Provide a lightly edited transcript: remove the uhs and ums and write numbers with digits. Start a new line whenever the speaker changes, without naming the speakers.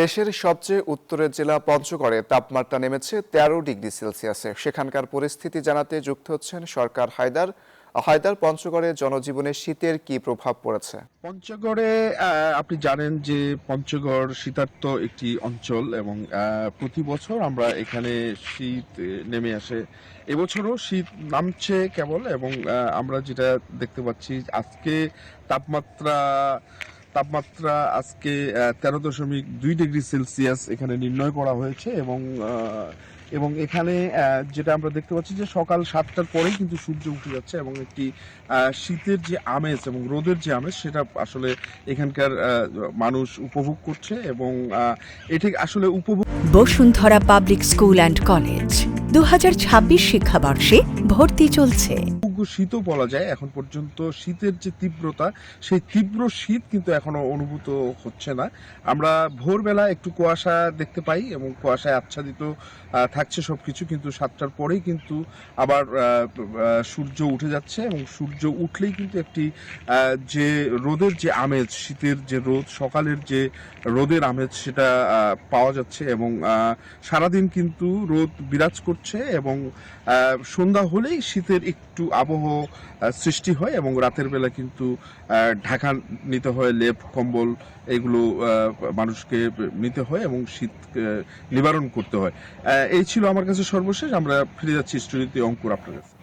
দেশের সবচেয়ে উত্তরের জেলা পঞ্চগড়ে তাপমাত্রা নেমেছে ১৩ ডিগ্রি সেলসিয়াসে। সেখানকার পরিস্থিতি জানাতে যুক্ত হচ্ছেন সরকার হায়দার। পঞ্চগড়ে জনজীবনে শীতের কি প্রভাব পড়েছে?
পঞ্চগড়ে আপনি জানেন যে পঞ্চগড় শীতার্ত একটি অঞ্চল এবং প্রতি বছর আমরা এখানে শীত নেমে আসে। এবছরও শীত নামছে কেবল এবং আমরা যেটা দেখতে পাচ্ছি আজকে তাপমাত্রা তাপমাত্রা আজকে ১৩.২ ডিগ্রি সেলসিয়াস এখানে নির্ণয় করা হয়েছে এবং এখানে যেটা আমরা দেখতে পাচ্ছি যে সকাল ৭টার পরেই কিন্তু সূর্য উঠে যাচ্ছে এবং একটি শীতের যে আমেজ এবং রোদের যে আমেজ সেটা আসলে এখানকার মানুষ উপভোগ করছে এবং এটি আসলে উপভোগ।
Bashundhara public school and college ২০২৬ শিক্ষাবর্ষে ভর্তি চলছে।
শীতও বলা যায়। এখন পর্যন্ত শীতের যে তীব্রতা, সেই তীব্র শীত কিন্তু এখনো অনুভূত হচ্ছে না। আমরা ভোরবেলা একটু কুয়াশা দেখতে পাই এবং কুয়াশায় আচ্ছাদিত থাকছে সবকিছু, কিন্তু ৭টার পরেই কিন্তু আবার সূর্য উঠে যাচ্ছে এবং সূর্য উঠলেই কিন্তু একটি যে রোদের যে আমেজ, শীতের যে রোদ, সকালের যে রোদের আমেজ সেটা পাওয়া যাচ্ছে এবং সারাদিন কিন্তু রোদ বিরাজ করছে এবং সন্ধ্যা হলেই শীতের একটু আবহ সৃষ্টি হয় এবং রাতের বেলা কিন্তু ঢাকা নিতে হয়, লেপ কম্বল এগুলো মানুষকে নিতে হয় এবং শীত নিবারণ করতে হয়। এই ছিল আমার কাছে সর্বশেষ। আমরা ফিরে যাচ্ছি স্টুডিওতে অঙ্কুর আপনার কাছে।